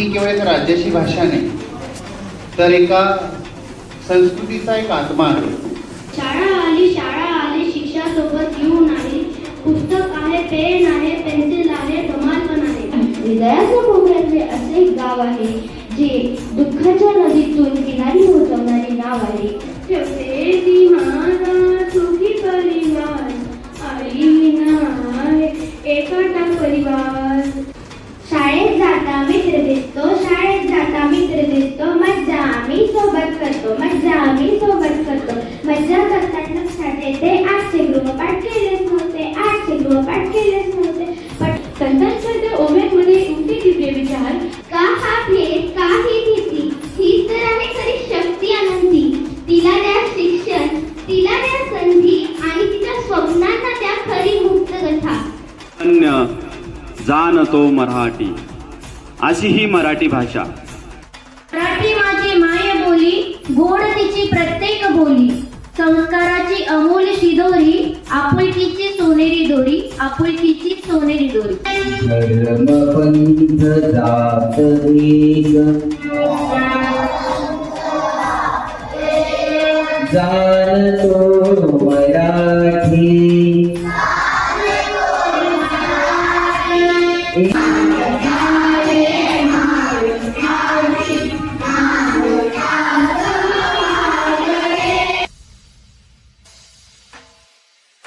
ही केवळ एक राज्याची भाषा नाही, तर एका संस्कृतीचा एक आत्मा आहे. शाळा आली शिक्षा सोबत येऊन आली. पुस्तक आहे, पेन आहे, पेन्सिल आहे, धमाल पण आहे. हृदयाच्या कोपऱ्यातले असे एक गाव आहे जे दुःखाच्या नदीतून किनारी पोहोचवणारे नाव आहे. ठेवते ती माझा सुखी परिवार, आई विना आहे एकटा परिवार. शाळेत जाता मित्र दिसतो, शाळेत जाता मित्र दिसतो, मज्जा आम्ही सोबत करतो, मज्जा आम्ही सोबत करतो. मज्जा करताना लक्षात येते 800 गृहपाठ केलेच नव्हते, 800 गृहपाठ केलेच नव्हते. पण संतांच्या ओव्यांमध्ये उमटे दिव्य विचार. का हा भेद, का ही भीती, हीच तर आहे खरी शक्ती अनंती. तिला द्या शिक्षण, तिला द्या संधी, आणि तिच्या स्वप्नांना द्या खरी मुक्त कथा. अन्य जाणतो मराठी, अशी ही मराठी भाषा. मराठी माझी माय बोली, गोड तिची प्रत्येक बोली. संस्काराची अमोल शिदोरी, आपुलकीची सोनेरी दोरी, आपुलकीची सोनेरी दोरी. धर्म पंथ जात एक, जाणतो मराठी.